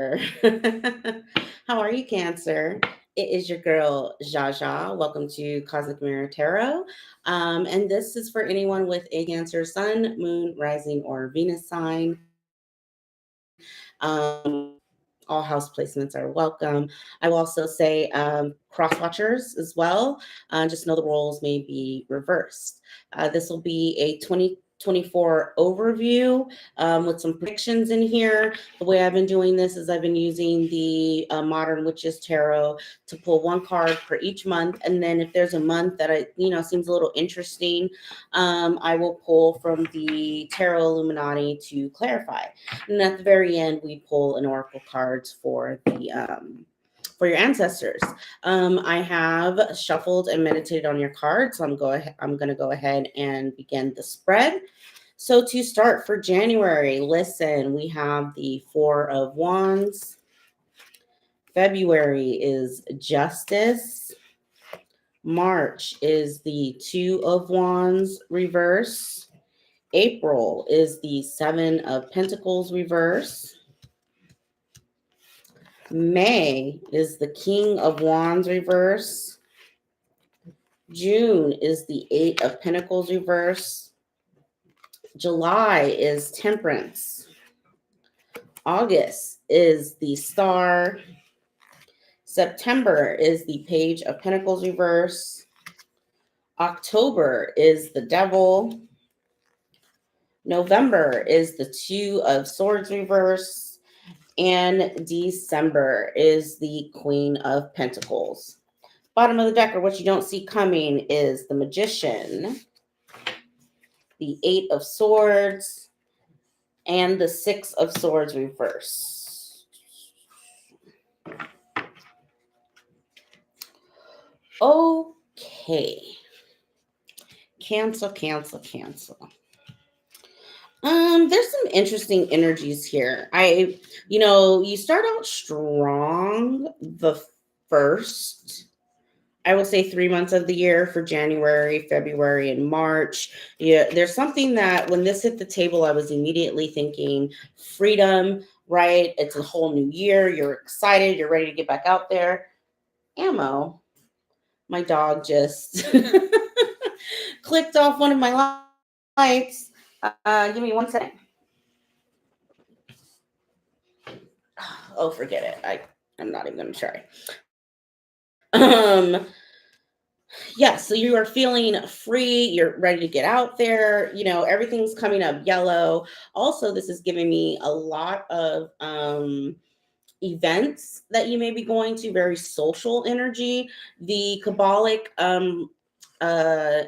How are you, Cancer? It is your girl, Jaja. Welcome to Cosmic Mirror Tarot. And this is for anyone with a Cancer Sun, Moon, Rising, or Venus sign. All house placements are welcome. I will also say cross watchers as well. Just know the roles may be reversed. This will be a 2024 overview with some predictions in here. The way I've been doing this is I've been using the Modern Witches Tarot to pull one card for each month, and then if there's a month that seems a little interesting, I will pull from the Tarot Illuminati to clarify. And at the very end, we pull an oracle cards for your ancestors. I have shuffled and meditated on your cards, so I'm going to go ahead and begin the spread. So to start for January, listen, we have the Four of Wands. February is Justice. March is the Two of Wands reverse. April is the Seven of Pentacles reverse. May is the King of Wands reverse. June is the Eight of Pentacles reverse. July is Temperance. August is the Star. September is the Page of Pentacles reverse. October is the Devil. November is the Two of Swords reverse. And December is the Queen of Pentacles. Bottom of the deck, or what you don't see coming, is the Magician, the Eight of Swords, and the Six of Swords reverse. Okay. Cancel. There's some interesting energies here. You start out strong the first, I will say, 3 months of the year for January, February, and March. Yeah, there's something that when this hit the table, I was immediately thinking freedom, right? It's a whole new year. You're excited. You're ready to get back out there. Ammo. My dog just clicked off one of my lights. Give me 1 second. Oh, forget it. I'm not even going to try. Yeah, so you are feeling free, you're ready to get out there, everything's coming up yellow. Also, this is giving me a lot of events that you may be going to, very social energy. The Kabbalic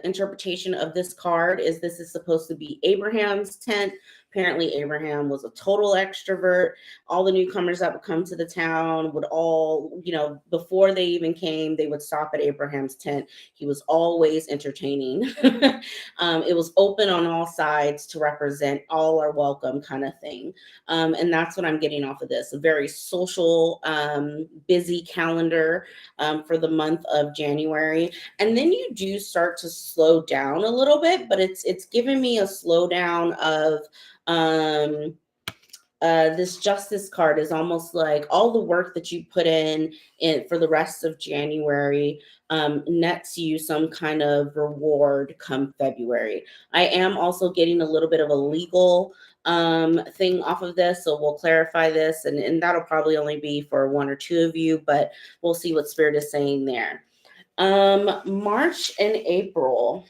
interpretation of this card is this is supposed to be Abraham's tent. Apparently, Abraham was a total extrovert. All the newcomers that would come to the town would all, before they even came, they would stop at Abraham's tent. He was always entertaining. It was open on all sides to represent all are welcome kind of thing. And that's what I'm getting off of this. A very social, busy calendar for the month of January. And then you do start to slow down a little bit, but it's giving me a slowdown of this Justice card is almost like all the work that you put in for the rest of January nets you some kind of reward come February. I am also getting a little bit of a legal thing off of this, so we'll clarify this, and that'll probably only be for one or two of you, but we'll see what Spirit is saying there. March and April,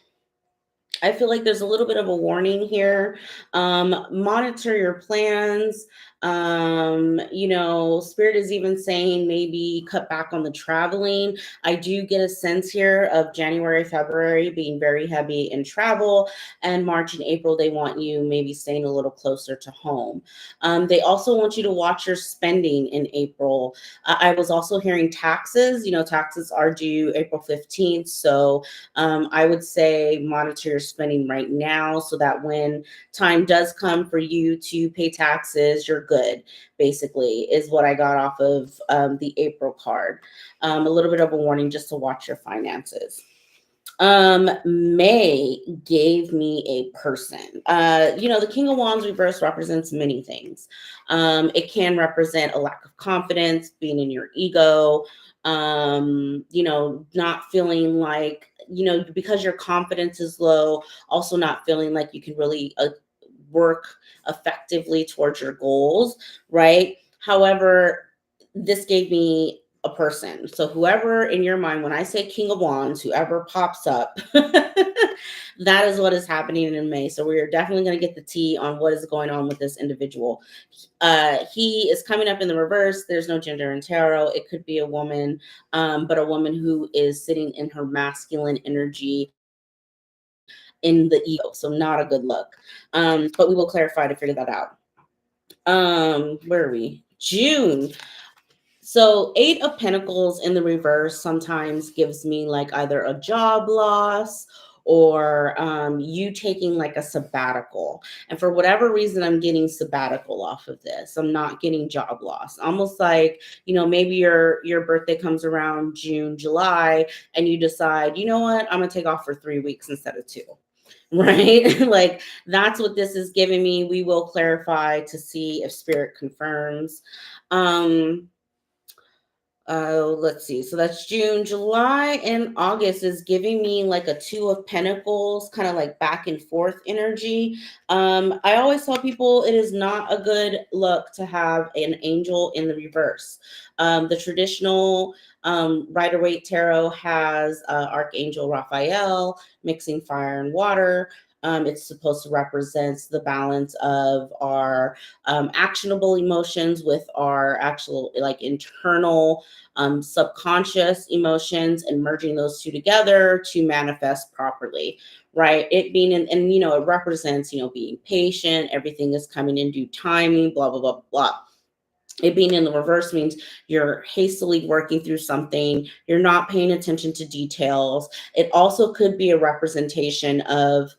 I feel like there's a little bit of a warning here. Monitor your plans. Spirit is even saying maybe cut back on the traveling. I do get a sense here of January, February being very heavy in travel, and March and April, they want you maybe staying a little closer to home. They also want you to watch your spending in April. I was also hearing taxes. Taxes are due April 15th. So I would say monitor your spending right now so that when time does come for you to pay taxes, you're good, basically, is what I got off of the April card. A little bit of a warning just to watch your finances. May gave me a person. The King of Wands reverse represents many things. It can represent a lack of confidence, being in your ego, not feeling like, because your confidence is low, also not feeling like you can really work effectively towards your goals, right? However, this gave me a person. So whoever in your mind, when I say King of Wands, whoever pops up, that is what is happening in May. So we are definitely going to get the tea on what is going on with this individual. He is coming up in the reverse. There's no gender in tarot. It could be a woman, but a woman who is sitting in her masculine energy in the ego. So not a good look. But we will clarify to figure that out. Where are we? June. So, Eight of Pentacles in the reverse sometimes gives me like either a job loss or you taking like a sabbatical. And for whatever reason, I'm getting sabbatical off of this. I'm not getting job loss. Almost like, maybe your birthday comes around June, July, and you decide, you know what, I'm gonna take off for 3 weeks instead of two. Right? Like that's what this is giving me. We will clarify to see if spirit confirms. Um, let's see. So that's June, July, and August is giving me like a Two of Pentacles, kind of like back and forth energy. I always tell people it is not a good look to have an angel in the reverse. The traditional Rider-Waite Tarot has Archangel Raphael mixing fire and water. It's supposed to represent the balance of our actionable emotions with our actual like internal subconscious emotions and merging those two together to manifest properly, right? It being and it represents being patient, everything is coming in due timing, blah blah blah blah. It being in the reverse means you're hastily working through something, you're not paying attention to details. It also could be a representation of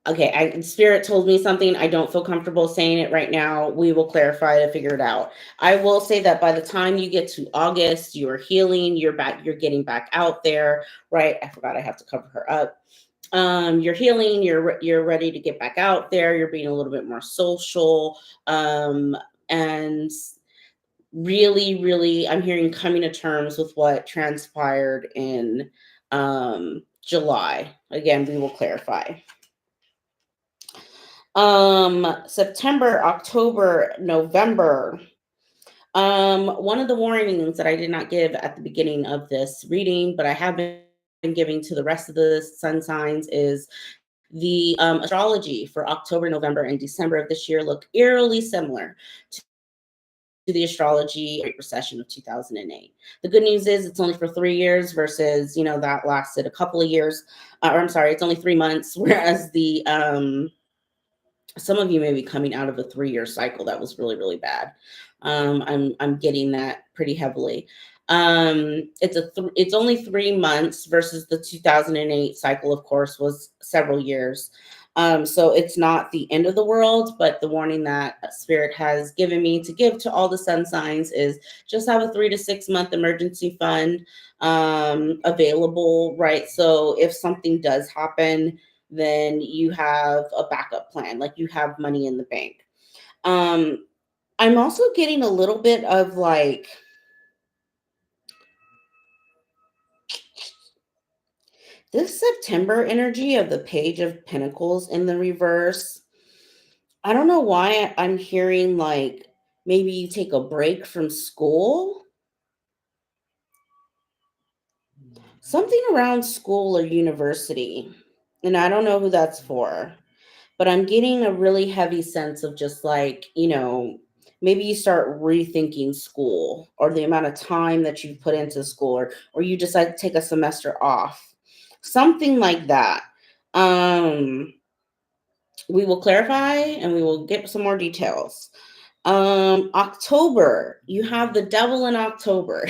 okay, spirit told me something. I don't feel comfortable saying it right now. We will clarify to figure it out. I will say that by the time you get to August, you're healing, you're back, you're getting back out there, right? I forgot I have to cover her up. You're healing, you're ready to get back out there, you're being a little bit more social. And really, really, I'm hearing coming to terms with what transpired in July. Again, we will clarify. September, October, November. One of the warnings that I did not give at the beginning of this reading, but I have been giving to the rest of the sun signs is the astrology for October, November, and December of this year look eerily similar to the astrology Great Recession of 2008. The good news is it's only for 3 years versus, that lasted a couple of years. Or I'm sorry, it's only 3 months, whereas the some of you may be coming out of a 3-year cycle that was really, really bad. I'm getting that pretty heavily. It's only 3 months versus the 2008 cycle, of course, was several years. So it's not the end of the world, but the warning that Spirit has given me to give to all the sun signs is just have a 3 to 6 month emergency fund available, right? So if something does happen, then you have a backup plan, like you have money in the bank. I'm also getting a little bit of like this September energy of the Page of Pentacles in the reverse. I don't know why I'm hearing like maybe you take a break from school. Something around school or university. And I don't know who that's for. But I'm getting a really heavy sense of just like, maybe you start rethinking school or the amount of time that you've put into school, or you decide to take a semester off, something like that. We will clarify and we will get some more details. October, you have the devil in October.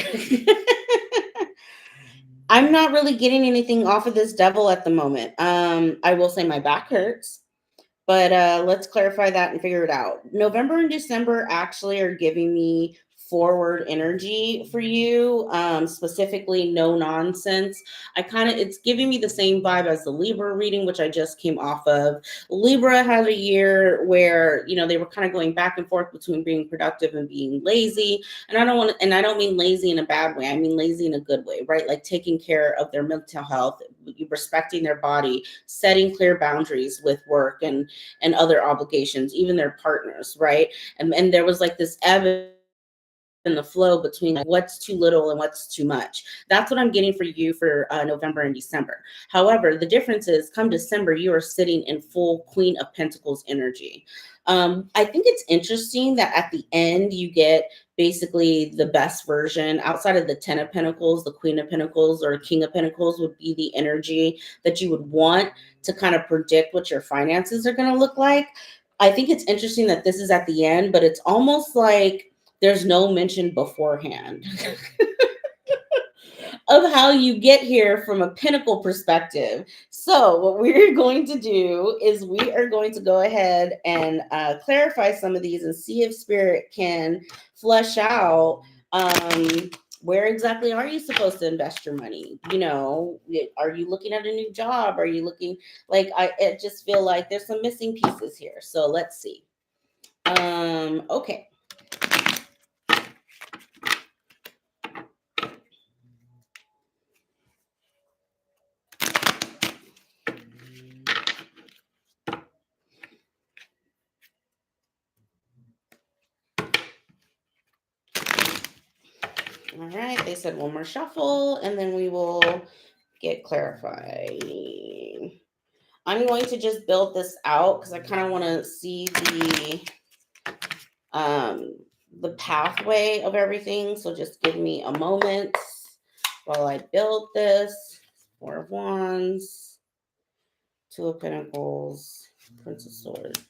I'm not really getting anything off of this devil at the moment. I will say my back hurts. But let's clarify that and figure it out. November and December actually are giving me forward energy for you, specifically no nonsense. It's giving me the same vibe as the Libra reading, which I just came off of. Libra had a year where, they were kind of going back and forth between being productive and being lazy. And I don't mean lazy in a bad way. I mean lazy in a good way, right? Like taking care of their mental health, respecting their body, setting clear boundaries with work and other obligations, even their partners, right? And there was like this ebb and the flow between like what's too little and what's too much. That's what I'm getting for you for November and December. However, the difference is come December, you are sitting in full Queen of Pentacles energy. I think it's interesting that at the end you get basically the best version outside of the 10 of Pentacles. The Queen of Pentacles or King of Pentacles would be the energy that you would want to kind of predict what your finances are going to look like. I think it's interesting that this is at the end, but it's almost like there's no mention beforehand of how you get here from a pinnacle perspective. So what we're going to do is we are going to go ahead and clarify some of these and see if Spirit can flesh out where exactly are you supposed to invest your money? Are you looking at a new job? Are you looking I just feel like there's some missing pieces here. So let's see. Okay. All right, they said one more shuffle and then we will get clarified. I'm going to just build this out because I kind of want to see the pathway of everything. So just give me a moment while I build this. Four of Wands, Two of Pentacles, Prince of Swords.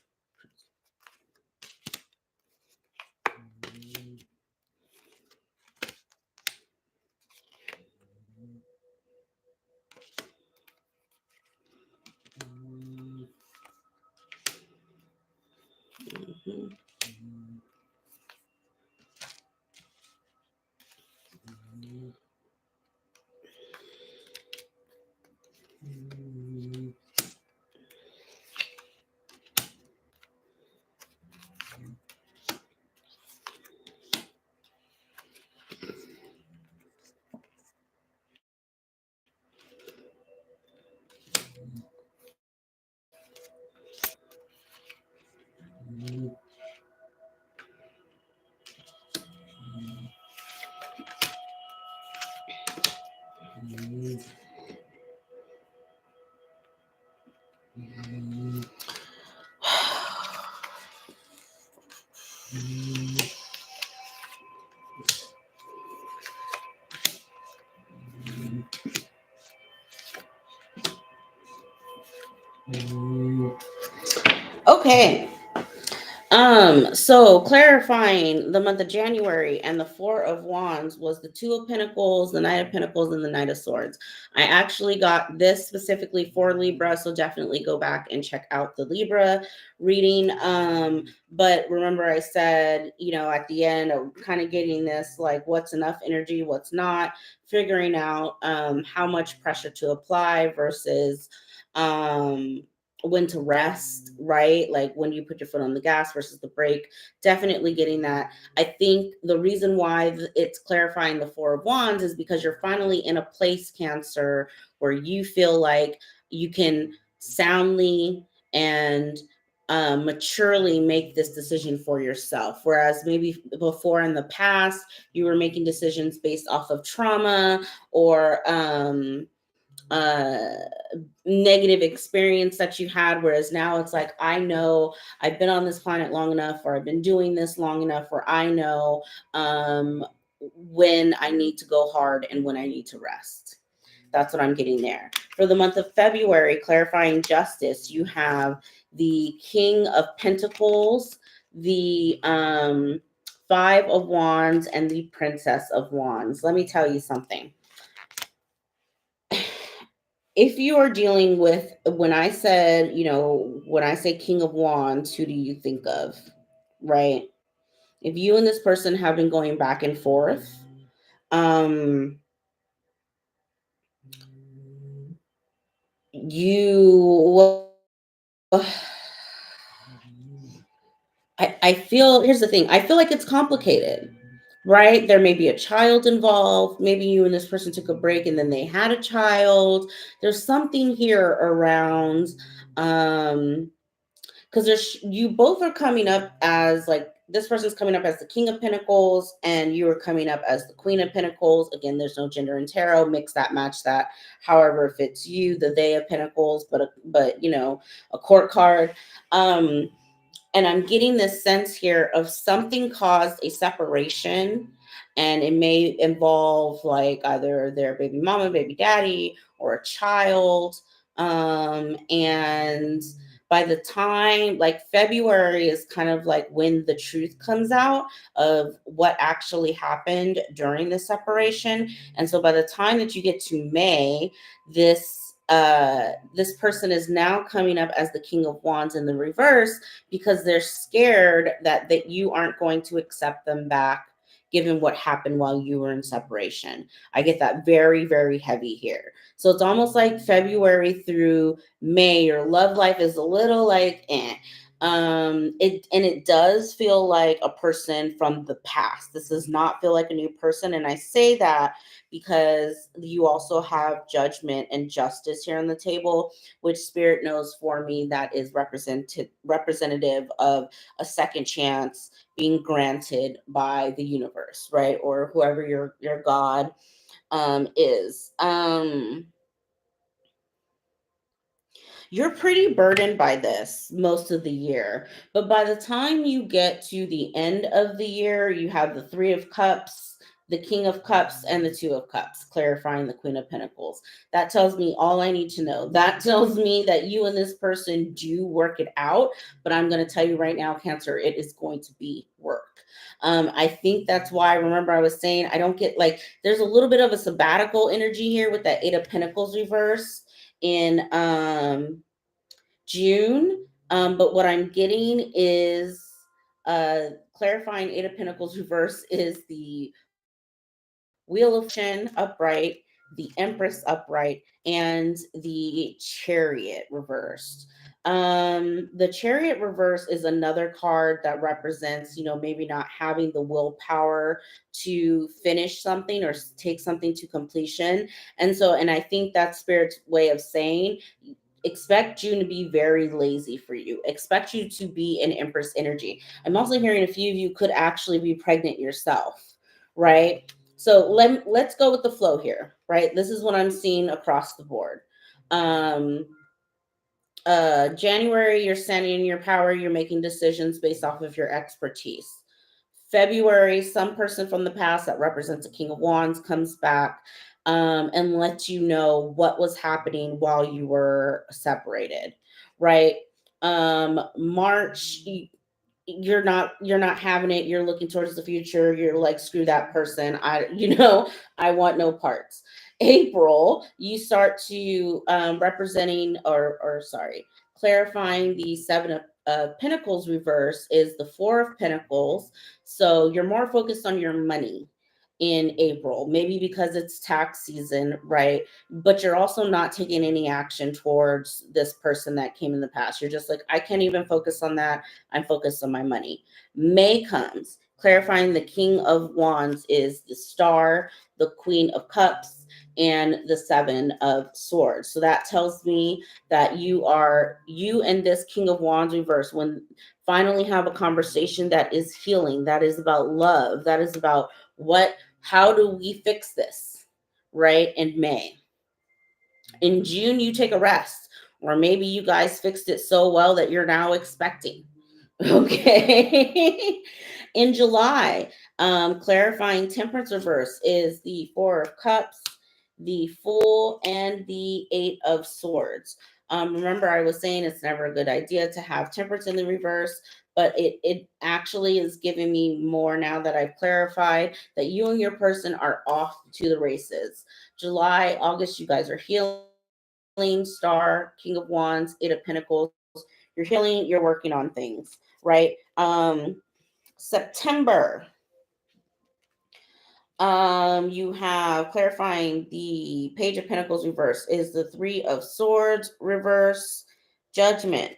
Mm-hmm. Okay. So clarifying the month of January and the Four of Wands was the Two of Pentacles, the Knight of Pentacles, and the Knight of Swords. I actually got this specifically for Libra, so definitely go back and check out the Libra reading. But remember I said, at the end of kind of getting this, like what's enough energy, what's not, figuring out how much pressure to apply versus when to rest, right? Like when you put your foot on the gas versus the brake, definitely getting that. I think the reason why it's clarifying the Four of Wands is because you're finally in a place, Cancer, where you feel like you can soundly and maturely make this decision for yourself. Whereas maybe before in the past, you were making decisions based off of trauma or uh negative experience that you had, whereas now it's like, I know I've been on this planet long enough, or I've been doing this long enough, where I know when I need to go hard and when I need to rest. That's what I'm getting there. For the month of February, clarifying justice, you have the King of Pentacles, the Five of Wands, and the Princess of Wands. Let me tell you something. If you are dealing with, when I said, when I say King of Wands, who do you think of? Right? If you and this person have been going back and forth, um, you I feel, here's the thing, I feel like it's complicated, right? There may be a child involved. Maybe you and this person took a break and then they had a child. There's something here around, um, because you both are coming up as like, this person's coming up as the King of Pentacles and you are coming up as the Queen of Pentacles. Again, there's no gender in tarot. Mix that, match that, however fits you. The They of Pentacles, but you know, a court card. Um, and I'm getting this sense here of something caused a separation, and it may involve like either their baby mama, baby daddy, or a child. And by the time like February is kind of like when the truth comes out of what actually happened during the separation. And so by the time that you get to May, this person is now coming up as the King of Wands in the reverse, because they're scared that you aren't going to accept them back given what happened while you were in separation. I get that very, very heavy here. So it's almost like February through May, your love life is a little like it does feel like a person from the past. This does not feel like a new person. And I say that because you also have Judgment and Justice here on the table, which Spirit knows for me that is representative of a second chance being granted by the universe, right? Or whoever your God is. You're pretty burdened by this most of the year. But by the time you get to the end of the year, you have the Three of Cups, the King of Cups, and the Two of Cups, clarifying the Queen of Pentacles. That tells me all I need to know. That tells me that you and this person do work it out. But I'm going to tell you right now, Cancer, it is going to be work. I think that's why, remember, I was saying I don't get like, there's a little bit of a sabbatical energy here with that Eight of Pentacles reverse in June. But what I'm getting is clarifying Eight of Pentacles reverse is the Wheel of Fortune upright, the Empress upright, and the Chariot reversed. The Chariot reverse is another card that represents, you know, maybe not having the willpower to finish something or take something to completion. And I think that's Spirit's way of saying, expect June to be very lazy for you. Expect you to be in Empress energy. I'm also hearing a few of you could actually be pregnant yourself, right? So let's go with the flow here, right? This is what I'm seeing across the board. Um, January, you're standing in your power, you're making decisions based off of your expertise. February, some person from the past that represents a King of Wands comes back and lets you know what was happening while you were separated, right? March, you're not having it. You're looking towards the future. You're like, screw that person. I want no parts. April, you start to representing or sorry, clarifying the Seven of Pentacles reverse is the Four of Pentacles. So you're more focused on your money in April, maybe because it's tax season, right? But you're also not taking any action towards this person that came in the past. You're just like, I can't even focus on that. I'm focused on my money. May comes, clarifying the King of Wands is the Star, the Queen of Cups, and the Seven of Swords. So that tells me that you and this King of Wands reverse, when finally have a conversation that is healing, that is about love, that is about how do we fix this, right? In May. In June, you take a rest, or maybe you guys fixed it so well that you're now expecting. Okay. In July, clarifying Temperance reverse is the Four of Cups, the Fool, and the Eight of Swords. Remember, I was saying it's never a good idea to have Temperance in the reverse, but it actually is giving me more now that I've clarified that you and your person are off to the races. July, August, you guys are healing. Star, King of Wands, Eight of Pentacles. You're healing, you're working on things, right? September. You have clarifying the Page of Pentacles reverse is the Three of Swords reverse, Judgment,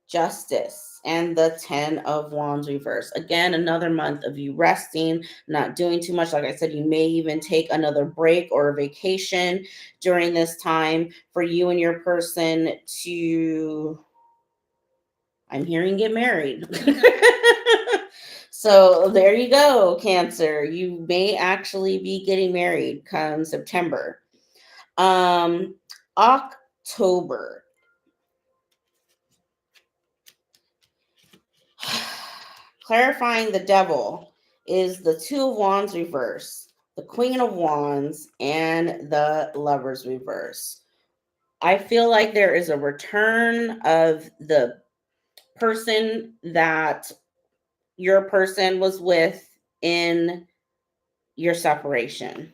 Justice, and the Ten of Wands reverse. Again, another month of you resting, not doing too much. Like I said, you may even take another break or a vacation during this time for you and your person to, I'm hearing, get married. So there you go, Cancer. You may actually be getting married come September. October. Clarifying the devil is the Two of Wands reverse, the Queen of Wands, and the Lovers reverse. I feel like there is a return of the person that your person was with in your separation.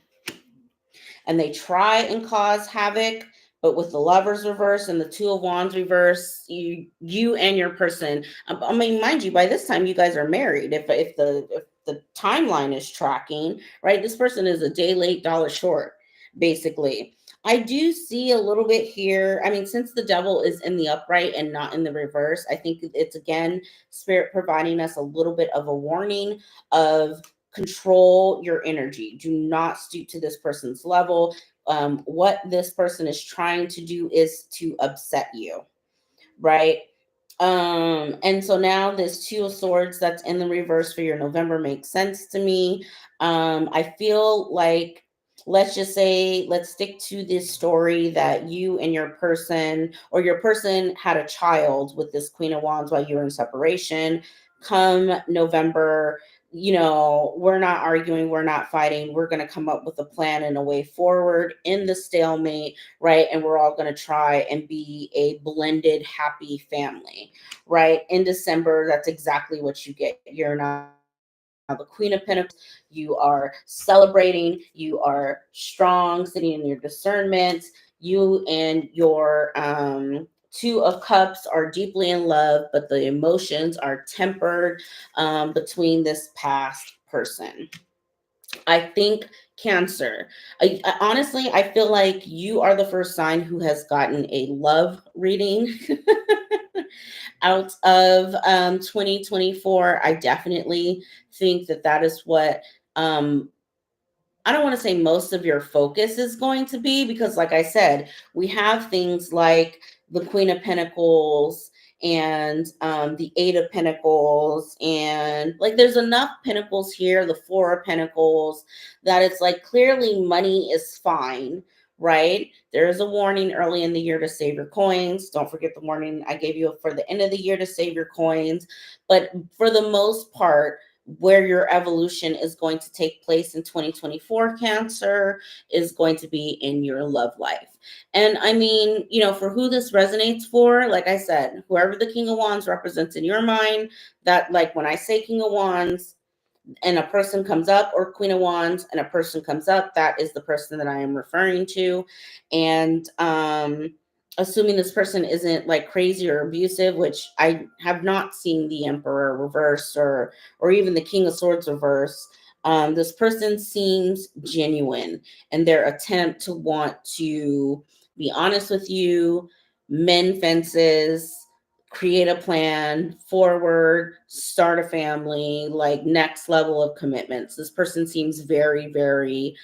And they try and cause havoc, but with the Lovers reverse and the Two of Wands reverse, you and your person, I mean, mind you, by this time you guys are married. If the timeline is tracking, right, this person is a day late, dollar short, basically. I do see a little bit here. I mean, since the devil is in the upright and not in the reverse, I think it's, again, Spirit providing us a little bit of a warning of control your energy. Do not stoop to this person's level. What this person is trying to do is to upset you, right? And so now this Two of Swords that's in the reverse for your November makes sense to me. I feel like, let's just say, let's stick to this story that you and your person, or your person had a child with this Queen of Wands while you were in separation. Come November, we're not arguing, we're not fighting. We're going to come up with a plan and a way forward in the stalemate, right? And we're all going to try and be a blended, happy family, right? In December, that's exactly what you get. You're not the Queen of Pentacles. You are celebrating. You are strong, sitting in your discernment. You and your Two of Cups are deeply in love, but the emotions are tempered between this past person. I think Cancer. Honestly, I feel like you are the first sign who has gotten a love reading out of 2024. I definitely think that is what I don't want to say most of your focus is going to be, because like I said, we have things like the Queen of Pentacles and the Eight of Pentacles, and like there's enough Pentacles here, the Four of Pentacles, that it's like clearly money is fine, right? There is a warning early in the year to save your coins. Don't forget the warning I gave you for the end of the year to save your coins. But for the most part, where your evolution is going to take place in 2024, Cancer, is going to be in your love life. And I mean, for who this resonates for, like I said, whoever the King of Wands represents in your mind, that, like, when I say King of Wands and a person comes up, or Queen of Wands and a person comes up, that is the person that I am referring to. And assuming this person isn't like crazy or abusive, which I have not seen the Emperor reverse or even the King of Swords reverse. This person seems genuine in their attempt to want to be honest with you, mend fences, create a plan forward, start a family, like next level of commitments. This person seems very, very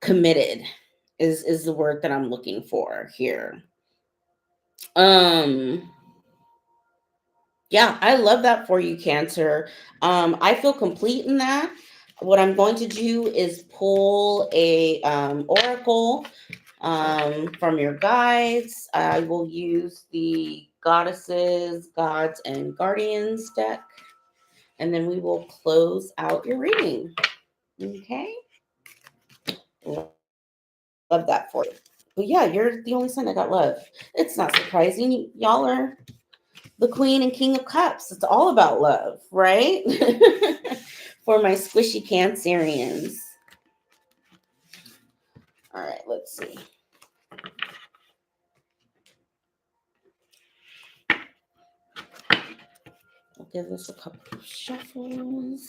committed is the word that I'm looking for here. Yeah, I love that for you, Cancer. I feel complete in that. What I'm going to do is pull a oracle from your guides. I will use the Goddesses, Gods, and Guardians deck, and then we will close out your reading. Okay? Love that for you. But yeah, you're the only sign that got love. It's not surprising. Y'all are the Queen and King of Cups. It's all about love, right? For my squishy Cancerians. All right, let's see. give this a couple of shuffles.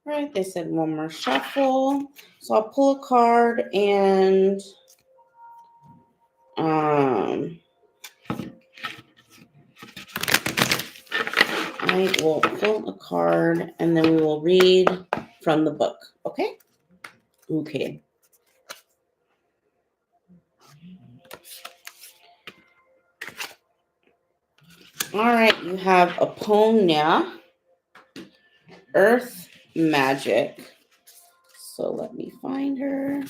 All right, they said one more shuffle. So I'll pull a card and I will pull a card and then we will read from the book. Okay? Okay. All right, you have Aponia, Earth Magic. So let me find her.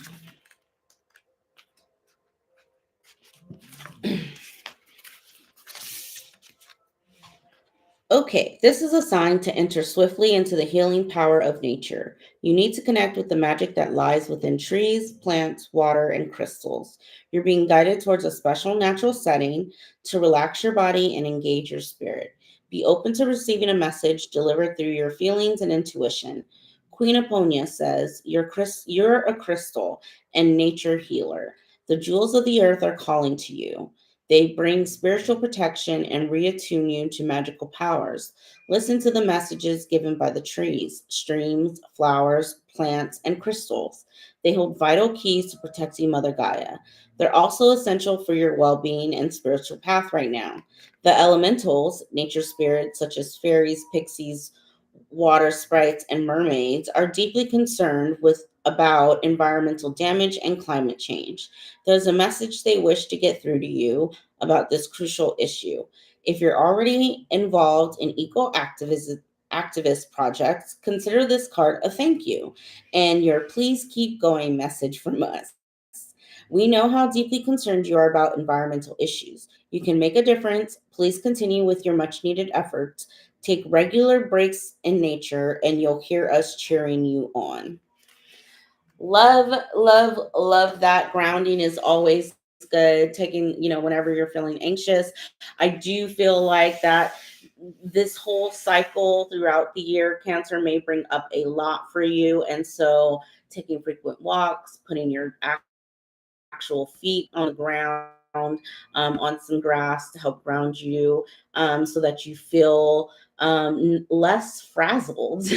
Okay, this is a sign to enter swiftly into the healing power of nature. You need to connect with the magic that lies within trees, plants, water, and crystals. You're being guided towards a special natural setting to relax your body and engage your spirit. Be open to receiving a message delivered through your feelings and intuition. Queen Aponia says, you're a crystal and nature healer. The jewels of the earth are calling to you. They bring spiritual protection and reattune you to magical powers. Listen to the messages given by the trees, streams, flowers, plants, and crystals. They hold vital keys to protecting Mother Gaia. They're also essential for your well being and spiritual path right now. The elementals, nature spirits such as fairies, pixies, water sprites, and mermaids, are deeply concerned about environmental damage and climate change. There's a message they wish to get through to you about this crucial issue. If you're already involved in activist projects, consider this card a thank you and your please keep going message from us. We know how deeply concerned you are about environmental issues. You can make a difference. Please continue with your much needed efforts. Take regular breaks in nature and you'll hear us cheering you on. Love, love, love that. Grounding is always good. Taking, whenever you're feeling anxious. I do feel like that this whole cycle throughout the year, Cancer may bring up a lot for you. And so taking frequent walks, putting your actual feet on the ground, on some grass to help ground you, so that you feel less frazzled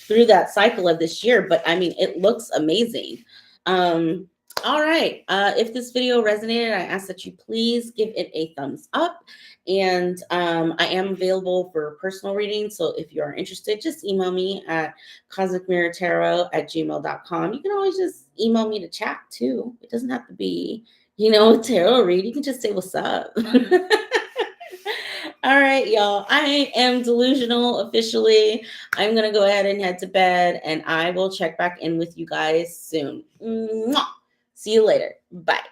through that cycle of this year. But I mean, it looks amazing. All right. If this video resonated, I ask that you please give it a thumbs up. And I am available for personal readings. So if you are interested, just email me at cosmicmirrortarot@gmail.com. You can always just email me to chat too. It doesn't have to be, a tarot read. You can just say what's up. All right, y'all. I am delusional officially. I'm going to go ahead and head to bed, and I will check back in with you guys soon. Mwah! See you later. Bye.